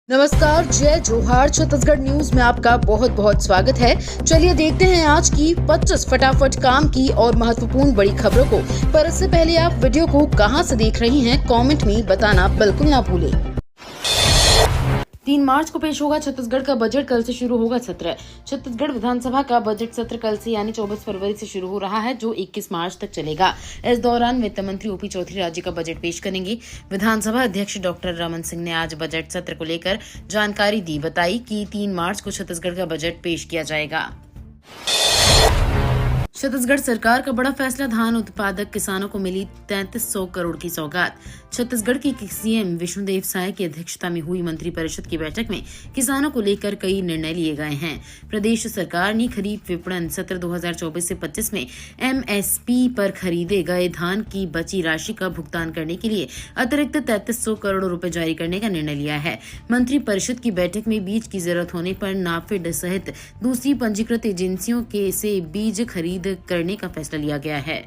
नमस्कार, जय जोहार। छत्तीसगढ़ न्यूज में आपका बहुत बहुत स्वागत है। चलिए देखते हैं आज की 25 फटाफट काम की और महत्वपूर्ण बड़ी खबरों को। पर इससे पहले आप वीडियो को कहां से देख रही हैं, कमेंट में बताना बिल्कुल ना भूलें। 3 मार्च को पेश होगा छत्तीसगढ़ का बजट। कल से शुरू होगा सत्र। छत्तीसगढ़ विधानसभा का बजट सत्र कल से यानी 24 फरवरी से शुरू हो रहा है, जो 21 मार्च तक चलेगा। इस दौरान वित्त मंत्री ओपी चौधरी राज्य का बजट पेश करेंगे। विधानसभा अध्यक्ष डॉक्टर रमन सिंह ने आज बजट सत्र को लेकर जानकारी दी। बताई कि 3 मार्च को छत्तीसगढ़ का बजट पेश किया जाएगा। छत्तीसगढ़ सरकार का बड़ा फैसला, धान उत्पादक किसानों को मिली 3300 करोड़ की सौगात। छत्तीसगढ़ के सीएम विष्णुदेव साय की अध्यक्षता में हुई मंत्रिपरिषद की बैठक में किसानों को लेकर कई निर्णय लिए गए हैं। प्रदेश सरकार ने खरीफ विपणन सत्र 2024 से 25 में एमएसपी पर खरीदे गए धान की बची राशि का भुगतान करने के लिए अतिरिक्त 3300 करोड़ रुपए जारी करने का निर्णय लिया है। मंत्रिपरिषद की बैठक में बीज की जरूरत होने पर नाफेड सहित दूसरी पंजीकृत एजेंसियों के से बीज खरीद करने का फैसला लिया गया है।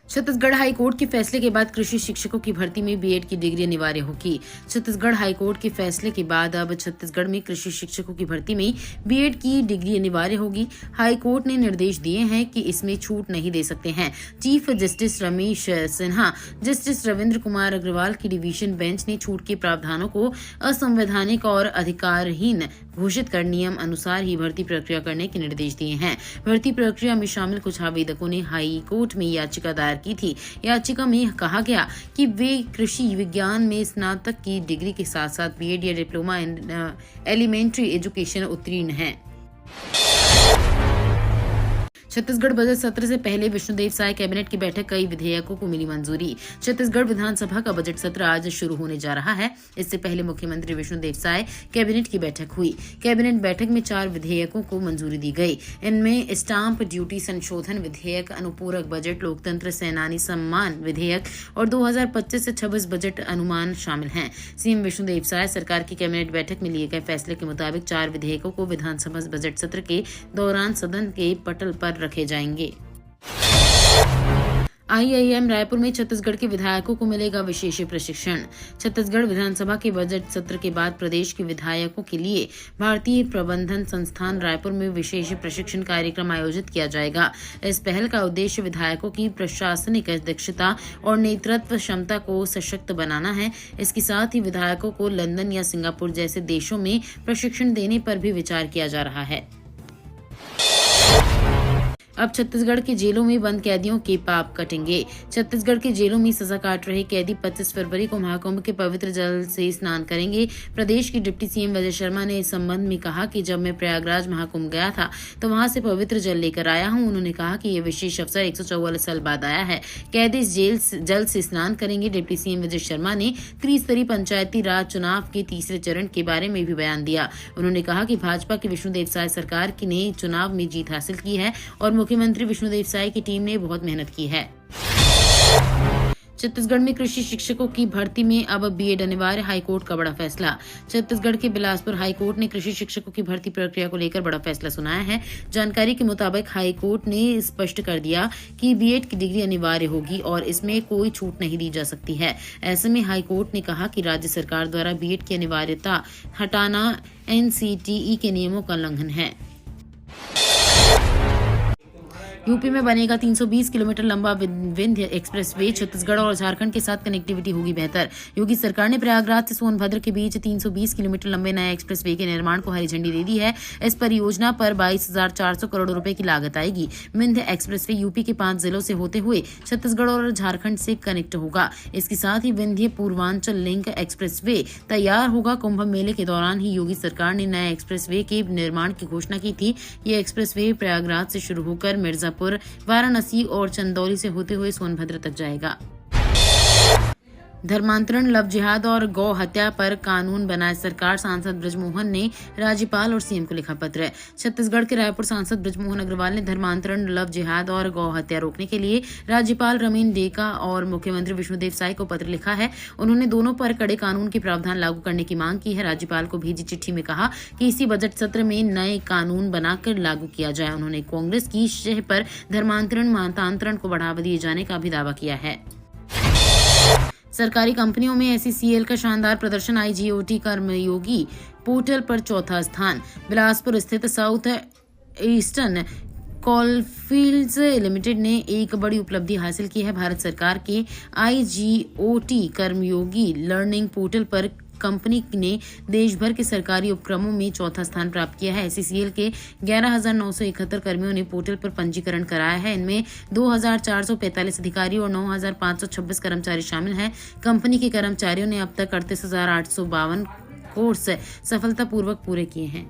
छत्तीसगढ़ हाईकोर्ट के फैसले के बाद कृषि शिक्षकों की भर्ती में बीएड की डिग्री अनिवार्य होगी। छत्तीसगढ़ हाईकोर्ट के फैसले के बाद अब छत्तीसगढ़ में कृषि शिक्षकों की भर्ती में बीएड की डिग्री अनिवार्य होगी। हाईकोर्ट ने निर्देश दिए हैं कि इसमें छूट नहीं दे सकते हैं। Chief justice Ramesh Sinha, justice Ravindra Kumar Agarwal की डिवीजन बेंच ने छूट के प्रावधानों को असंवैधानिक और अधिकारहीन घोषित कर नियम अनुसार ही भर्ती प्रक्रिया करने के निर्देश दिए हैं। भर्ती प्रक्रिया में शामिल कुछ आवेदकों ने हाई कोर्ट में याचिका दायर की थी। याचिका में कहा गया कि वे कृषि विज्ञान में स्नातक की डिग्री के साथ साथ बीएड या डिप्लोमा इन एलिमेंट्री एजुकेशन उत्तीर्ण हैं। छत्तीसगढ़ बजट सत्र से पहले विष्णुदेव साय कैबिनेट की बैठक, कई विधेयकों को मिली मंजूरी। छत्तीसगढ़ विधानसभा का बजट सत्र आज शुरू होने जा रहा है। इससे पहले मुख्यमंत्री विष्णुदेव साय कैबिनेट की बैठक हुई। कैबिनेट बैठक में 4 विधेयकों को मंजूरी दी गई। इनमें स्टाम्प ड्यूटी संशोधन विधेयक, अनुपूरक बजट, लोकतंत्र सेनानी सम्मान विधेयक और 2025 से 26 बजट अनुमान शामिल हैं। सीएम विष्णुदेव साय सरकार की कैबिनेट बैठक में लिए गए फैसले के मुताबिक 4 विधेयकों को विधानसभा बजट सत्र के दौरान सदन के पटल पर रखे जाएंगे। आईआईएम रायपुर में छत्तीसगढ़ के विधायकों को मिलेगा विशेष प्रशिक्षण। छत्तीसगढ़ विधानसभा के बजट सत्र के बाद प्रदेश के विधायकों के लिए भारतीय प्रबंधन संस्थान रायपुर में विशेष प्रशिक्षण कार्यक्रम आयोजित किया जाएगा। इस पहल का उद्देश्य विधायकों की प्रशासनिक दक्षता और नेतृत्व क्षमता को सशक्त बनाना है। इसके साथ ही विधायकों को लंदन या सिंगापुर जैसे देशों में प्रशिक्षण देने पर भी विचार किया जा रहा है। अब छत्तीसगढ़ के जेलों में बंद कैदियों के पाप कटेंगे। छत्तीसगढ़ के जेलों में सजा काट रहे कैदी 25 फरवरी को महाकुंभ के पवित्र जल से स्नान करेंगे। प्रदेश के डिप्टी सीएम विजय शर्मा ने इस संबंध में कहा कि जब मैं प्रयागराज महाकुंभ गया था तो वहां से पवित्र जल लेकर आया हूं। उन्होंने कहा कि यह विशेष अवसर 144 साल बाद आया है। कैदी इस जल से स्नान करेंगे। डिप्टी सीएम विजय शर्मा ने त्रिस्तरीय पंचायती राज चुनाव के तीसरे चरण के बारे में भी बयान दिया। उन्होंने कहा कि भाजपा की विष्णुदेव साय सरकार ने चुनाव में जीत हासिल की है और मुख्यमंत्री विष्णुदेव साय की टीम ने बहुत मेहनत की है। छत्तीसगढ़ में कृषि शिक्षकों की भर्ती में अब बीएड अनिवार्य, हाईकोर्ट का बड़ा फैसला। छत्तीसगढ़ के बिलासपुर हाईकोर्ट ने कृषि शिक्षकों की भर्ती प्रक्रिया को लेकर बड़ा फैसला सुनाया है। जानकारी के मुताबिक हाईकोर्ट ने स्पष्ट कर दिया कि बीएड की डिग्री अनिवार्य होगी और इसमें कोई छूट नहीं दी जा सकती है। ऐसे में हाईकोर्ट ने कहा कि राज्य सरकार द्वारा बीएड की अनिवार्यता हटाना एनसीटीई के नियमों का उल्लंघन है। यूपी में बनेगा 320 किलोमीटर लंबा विंध्य एक्सप्रेसवे। छत्तीसगढ़ और झारखंड के साथ कनेक्टिविटी होगी बेहतर। योगी सरकार ने प्रयागराज से सोनभद्र के बीच 320 किलोमीटर लंबे नए एक्सप्रेसवे के निर्माण को हरी झंडी दे दी है। इस परियोजना पर 22,400 करोड़ रुपए की लागत आएगी। विंध्य एक्सप्रेसवे यूपी के 5 जिलों से होते हुए छत्तीसगढ़ और झारखंड से कनेक्ट होगा। इसके साथ ही विंध्य पूर्वांचल लिंक एक्सप्रेसवे तैयार होगा। कुंभ मेले के दौरान ही योगी सरकार ने नए एक्सप्रेसवे के निर्माण की घोषणा की थी। ये एक्सप्रेसवे प्रयागराज से शुरू होकर मिर्जापुर, वाराणसी और चंदौली से होते हुए सोनभद्र तक जाएगा। धर्मांतरण, लव जिहाद और गौ हत्या पर कानून बनाए सरकार, सांसद बृजमोहन ने राज्यपाल और सीएम को लिखा पत्र। छत्तीसगढ़ के रायपुर सांसद बृजमोहन अग्रवाल ने धर्मांतरण, लव जिहाद और गौ हत्या रोकने के लिए राज्यपाल रमेन डेका और मुख्यमंत्री विष्णुदेव साय को पत्र लिखा है। उन्होंने दोनों पर कड़े कानून के प्रावधान लागू करने की मांग की है। राज्यपाल को भेजी चिट्ठी में कहा कि इसी बजट सत्र में नए कानून बनाकर लागू किया जाए। उन्होंने कांग्रेस की शह पर धर्मांतरण, मतांतरण को बढ़ावा दिए जाने का भी दावा किया है। सरकारी कंपनियों में एसईसीएल का शानदार प्रदर्शन, आईजीओटी कर्मयोगी पोर्टल पर चौथा स्थान। बिलासपुर स्थित साउथ ईस्टर्न कोलफील्ड्स लिमिटेड ने एक बड़ी उपलब्धि हासिल की है। भारत सरकार के आईजीओटी कर्मयोगी लर्निंग पोर्टल पर कंपनी ने देश भर के सरकारी उपक्रमों में चौथा स्थान प्राप्त किया है। एसईसीएल के 11,971 कर्मियों ने पोर्टल पर पंजीकरण कराया है। इनमें 2,445 अधिकारी और 9,526 कर्मचारी शामिल हैं। कंपनी के कर्मचारियों ने अब तक 38,852 कोर्स सफलतापूर्वक पूरे किए हैं।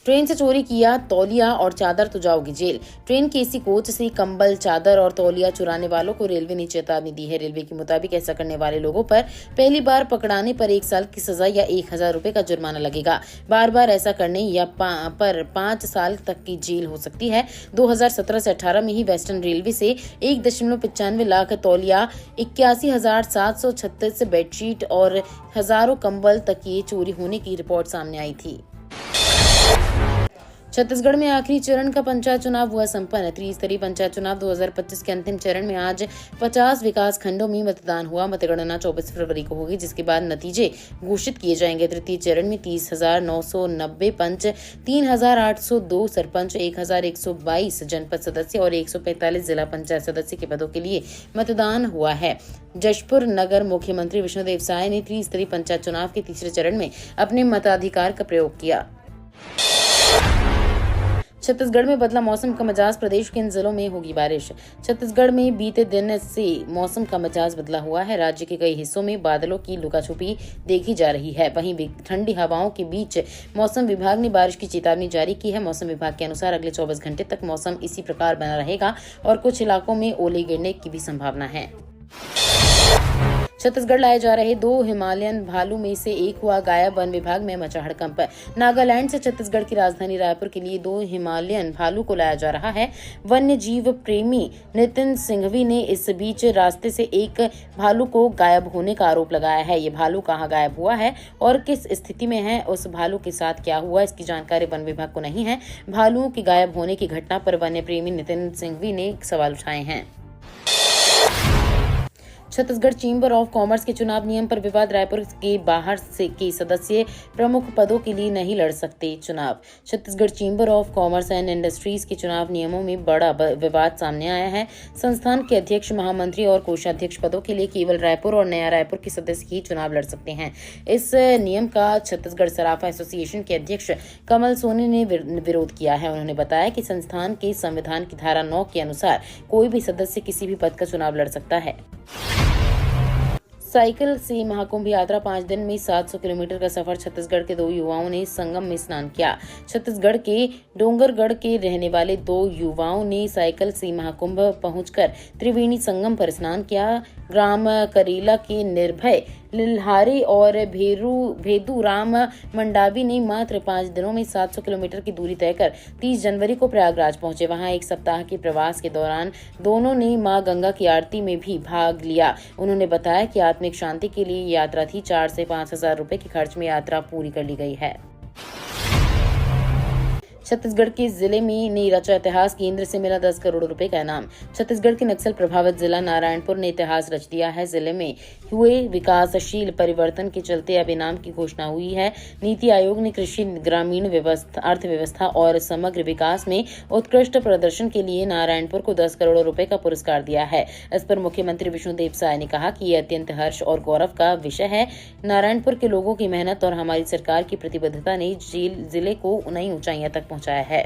ट्रेन से चोरी किया तौलिया और चादर तो जाओगी जेल। ट्रेन के एसी कोच से कंबल, चादर और तौलिया चुराने वालों को रेलवे ने चेतावनी दी है। रेलवे के मुताबिक ऐसा करने वाले लोगों पर पहली बार पकड़ाने पर 1 साल की सजा या 1,000 रुपए का जुर्माना लगेगा। बार बार ऐसा करने या पर 5 साल तक की जेल हो सकती है। 2017 से 18 में ही वेस्टर्न रेलवे से 1.95 लाख तौलिया, 81,736 बेडशीट और हजारों कंबल तक ये चोरी होने की रिपोर्ट सामने आई थी। छत्तीसगढ़ में आखिरी चरण का पंचायत चुनाव हुआ संपन्न। त्रिस्तरीय पंचायत चुनाव 2025 के अंतिम चरण में आज 50 विकास खंडों में मतदान हुआ। मतगणना 24 फरवरी को होगी, जिसके बाद नतीजे घोषित किए जाएंगे। तृतीय चरण में 30,990 पंच, 3,802 सरपंच, 1,122 जनपद सदस्य और 145 जिला पंचायत सदस्य के पदों के लिए मतदान हुआ है। जशपुर नगर मुख्यमंत्री विष्णुदेव साय ने त्रिस्तरीय पंचायत चुनाव के तीसरे चरण में अपने मताधिकार का प्रयोग किया। छत्तीसगढ़ में बदला मौसम का मिजाज, प्रदेश के इन जिलों में होगी बारिश। छत्तीसगढ़ में बीते दिन से मौसम का मिजाज बदला हुआ है। राज्य के कई हिस्सों में बादलों की लुकाछुपी देखी जा रही है। वहीं ठंडी हवाओं के बीच मौसम विभाग ने बारिश की चेतावनी जारी की है। मौसम विभाग के अनुसार अगले 24 घंटे तक मौसम इसी प्रकार बना रहेगा और कुछ इलाकों में ओले गिरने की भी संभावना है। छत्तीसगढ़ लाए जा रहे 2 हिमालयन भालू में से एक हुआ गायब, वन विभाग में मचा हड़कंप। नागालैंड से छत्तीसगढ़ की राजधानी रायपुर के लिए 2 हिमालयन भालू को लाया जा रहा है। वन्य जीव प्रेमी नितिन सिंघवी ने इस बीच रास्ते से एक भालू को गायब होने का आरोप लगाया है। ये भालू कहाँ गायब हुआ है और किस स्थिति में है, उस भालू के साथ क्या हुआ, इसकी जानकारी वन विभाग को नहीं है। भालुओं के गायब होने की घटना पर वन्य प्रेमी नितिन सिंघवी ने सवाल उठाए हैं। छत्तीसगढ़ चैम्बर ऑफ कॉमर्स के चुनाव नियम पर विवाद, रायपुर के बाहर से के सदस्य प्रमुख पदों के लिए नहीं लड़ सकते चुनाव। Chhattisgarh chamber of commerce and industries के चुनाव नियमों में बड़ा विवाद सामने आया है। संस्थान के अध्यक्ष, महामंत्री और कोषाध्यक्ष पदों के लिए केवल रायपुर और नया रायपुर के सदस्य ही चुनाव लड़ सकते हैं। इस नियम का छत्तीसगढ़ सराफा एसोसिएशन के अध्यक्ष कमल सोनी ने विरोध किया है। उन्होंने बताया कि संस्थान के संविधान की धारा 9 के अनुसार कोई भी सदस्य किसी भी पद का चुनाव लड़ सकता है। साइकिल से महाकुंभ यात्रा 5 दिन में 700 किलोमीटर का सफर, छत्तीसगढ़ के 2 युवाओं ने संगम में स्नान किया। छत्तीसगढ़ के डोंगरगढ़ के रहने वाले 2 युवाओं ने साइकिल से महाकुंभ पहुंचकर त्रिवेणी संगम पर स्नान किया। ग्राम करेला के निर्भय लिल्हारी और भेदू राम मंडावी ने मात्र 5 दिनों में 700 किलोमीटर की दूरी तय कर 30 जनवरी को प्रयागराज पहुंचे। वहां एक सप्ताह के प्रवास के दौरान दोनों ने मां गंगा की आरती में भी भाग लिया। उन्होंने बताया कि आत्मिक शांति के लिए यात्रा थी। 4 से 5,000 रुपए के खर्च में यात्रा पूरी कर ली गई है। छत्तीसगढ़ के जिले में ने रचा इतिहास, केंद्र से मिला 10 करोड़ रुपए का इनाम। छत्तीसगढ़ के नक्सल प्रभावित जिला नारायणपुर ने इतिहास रच दिया है। जिले में हुए विकासशील परिवर्तन के चलते अब इनाम की घोषणा हुई है। नीति आयोग ने कृषि, ग्रामीण अर्थव्यवस्था और समग्र विकास में उत्कृष्ट प्रदर्शन के लिए नारायणपुर को 10 करोड़ रुपए का पुरस्कार दिया है। इस पर मुख्यमंत्री विष्णुदेव साय ने कहा कि ये अत्यंत हर्ष और गौरव का विषय है। नारायणपुर के लोगों की मेहनत और हमारी सरकार की प्रतिबद्धता ने जिले को नई ऊंचाइयों तक पहुंचाया है।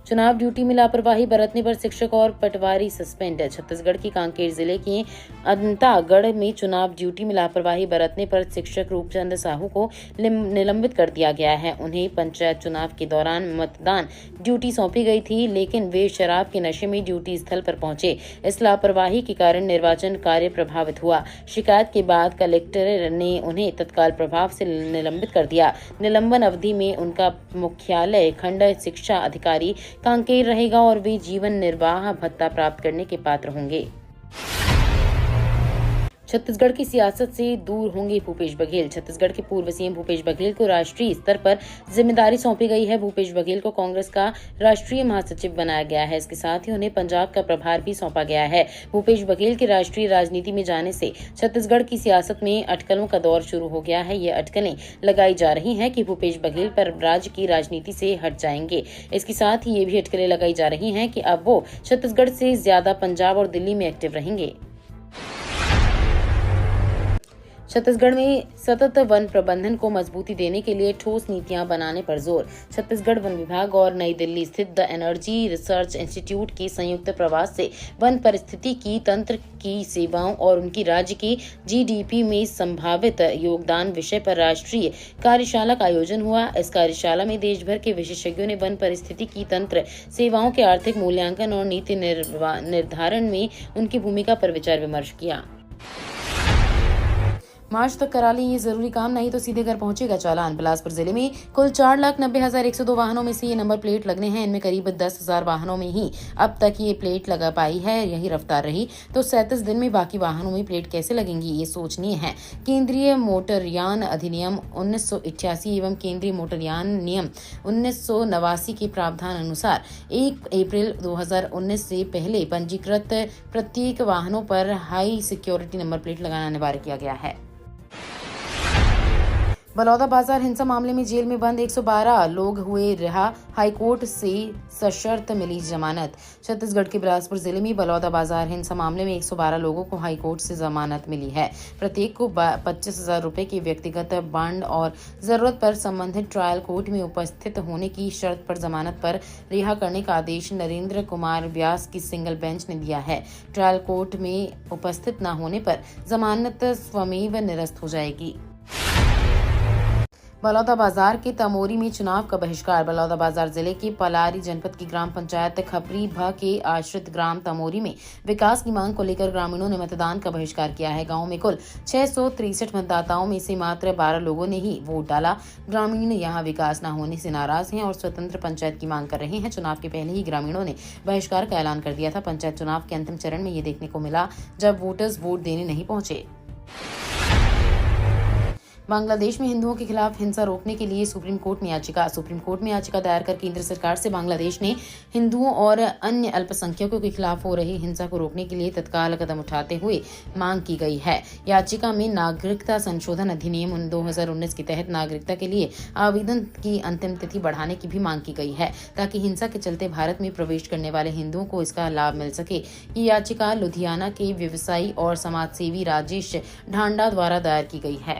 चुनाव ड्यूटी में लापरवाही बरतने पर शिक्षक और पटवारी सस्पेंड। छत्तीसगढ़ के कांकेर जिले के अंतागढ़ में चुनाव ड्यूटी में लापरवाही बरतने पर शिक्षक रूपचंद साहू को निलंबित कर दिया गया है। उन्हें पंचायत चुनाव के दौरान मतदान ड्यूटी सौंपी गई थी, लेकिन वे शराब के नशे में ड्यूटी स्थल पर पहुंचे। इस लापरवाही के कारण निर्वाचन कार्य प्रभावित हुआ। शिकायत के बाद कलेक्टर ने उन्हें तत्काल प्रभाव से निलंबित कर दिया। निलंबन अवधि में उनका मुख्यालय खंड शिक्षा अधिकारी कांकेर रहेगा और वे जीवन निर्वाह भत्ता प्राप्त करने के पात्र होंगे। छत्तीसगढ़ की सियासत से दूर होंगे भूपेश बघेल। छत्तीसगढ़ के पूर्व सीएम भूपेश बघेल को राष्ट्रीय स्तर पर जिम्मेदारी सौंपी गई है। भूपेश बघेल को कांग्रेस का राष्ट्रीय महासचिव बनाया गया है। इसके साथ ही उन्हें पंजाब का प्रभार भी सौंपा गया है। भूपेश बघेल के राष्ट्रीय राजनीति में जाने से छत्तीसगढ़ की सियासत में अटकलों का दौर शुरू हो गया है। ये अटकलें लगाई जा रही हैं कि भूपेश बघेल पर राज्य की राजनीति से हट जाएंगे। इसके साथ ही ये भी अटकलें लगाई जा रही हैं कि अब वो छत्तीसगढ़ से ज्यादा पंजाब और दिल्ली में एक्टिव रहेंगे। छत्तीसगढ़ में सतत वन प्रबंधन को मजबूती देने के लिए ठोस नीतियां बनाने पर जोर। छत्तीसगढ़ वन विभाग और नई दिल्ली स्थित द एनर्जी रिसर्च इंस्टीट्यूट के संयुक्त प्रयास से वन पारिस्थितिकी तंत्र की सेवाओं और उनकी राज्य की जीडीपी में संभावित योगदान विषय पर राष्ट्रीय कार्यशाला का आयोजन हुआ। इस कार्यशाला में देश भर के विशेषज्ञों ने वन पारिस्थितिकी तंत्र सेवाओं के आर्थिक मूल्यांकन और नीति निर्धारण में उनकी भूमिका पर विचार विमर्श किया। मार्च तक करा लें ये जरूरी काम, नहीं तो सीधे घर पहुंचेगा चालान। बिलासपुर जिले में कुल 4,90,102 वाहनों में से ये नंबर प्लेट लगने हैं। इनमें करीब 10,000 वाहनों में ही अब तक ये प्लेट लगा पाई है। यही रफ्तार रही तो 37 दिन में बाकी वाहनों में प्लेट कैसे लगेंगी, ये सोचनीय है। केंद्रीय मोटरयान अधिनियम 1988 एवं केंद्रीय मोटरयान नियम 1989 के प्रावधान अनुसार 1 अप्रैल 2019 से पहले पंजीकृत प्रत्येक वाहनों पर हाई सिक्योरिटी नंबर प्लेट लगाना अनिवार्य किया गया है। बलौदाबाजार हिंसा मामले में जेल में बंद 112 लोग हुए रिहा, हाईकोर्ट से सशर्त मिली जमानत। छत्तीसगढ़ के बिलासपुर जिले में बलौदाबाजार हिंसा मामले में 112 लोगों को हाईकोर्ट से जमानत मिली है। प्रत्येक को 25,000 रुपए की व्यक्तिगत बॉन्ड और जरूरत पर संबंधित ट्रायल कोर्ट में उपस्थित होने की शर्त पर जमानत पर रिहा करने का आदेश नरेंद्र कुमार व्यास की सिंगल बेंच ने दिया है। ट्रायल कोर्ट में उपस्थित न होने पर जमानत स्वमेव निरस्त हो जाएगी। बलौदाबाजार के तमोरी में चुनाव का बहिष्कार। बलौदाबाजार जिले के पलारी जनपद की ग्राम पंचायत खपरी भ के आश्रित ग्राम तमोरी में विकास की मांग को लेकर ग्रामीणों ने मतदान का बहिष्कार किया है। गांव में कुल 663 मतदाताओं में से मात्र 12 लोगों ने ही वोट डाला। ग्रामीण यहां विकास न होने से नाराज हैं और स्वतंत्र पंचायत की मांग कर रहे हैं। चुनाव के पहले ही ग्रामीणों ने बहिष्कार का ऐलान कर दिया था। पंचायत चुनाव के अंतिम चरण में ये देखने को मिला जब वोटर्स वोट देने नहीं पहुंचे। बांग्लादेश में हिंदुओं के खिलाफ हिंसा रोकने के लिए सुप्रीम कोर्ट में याचिका दायर कर केंद्र सरकार से बांग्लादेश ने हिंदुओं और अन्य अल्पसंख्यकों के खिलाफ हो रही हिंसा को रोकने के लिए तत्काल कदम उठाते हुए मांग की गई है। याचिका में नागरिकता संशोधन अधिनियम 2019 के तहत नागरिकता के लिए आवेदन की अंतिम तिथि बढ़ाने की भी मांग की गई है ताकि हिंसा के चलते भारत में प्रवेश करने वाले हिंदुओं को इसका लाभ मिल सके। ये याचिका लुधियाना के व्यवसायी और समाजसेवी राजेश ढांडा द्वारा दायर की गई है।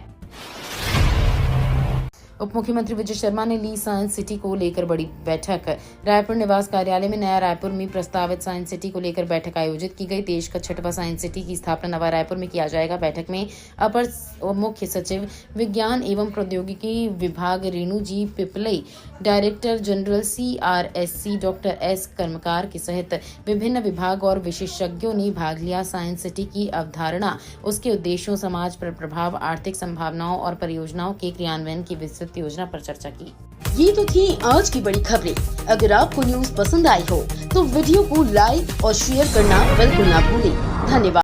उप मुख्यमंत्री विजय शर्मा ने ली साइंस सिटी को लेकर बड़ी बैठक। रायपुर निवास कार्यालय में नया रायपुर में प्रस्तावित साइंस सिटी को लेकर बैठक आयोजित की गई। देश का 6वां साइंस सिटी की स्थापना नवा रायपुर में किया जाएगा। बैठक में अपर मुख्य सचिव विज्ञान एवं प्रौद्योगिकी विभाग Renu ji Piplai, director general CRSC doctor S Karmakar के सहित विभिन्न विभाग और विशेषज्ञों ने भाग लिया। साइंस सिटी की अवधारणा, उसके उद्देश्यों, समाज पर प्रभाव, आर्थिक संभावनाओं और परियोजनाओं के क्रियान्वयन की विस्तृत योजना पर चर्चा की। ये तो थी आज की बड़ी खबरें। अगर आपको न्यूज पसंद आई हो तो वीडियो को लाइक और शेयर करना बिल्कुल ना भूलें। धन्यवाद।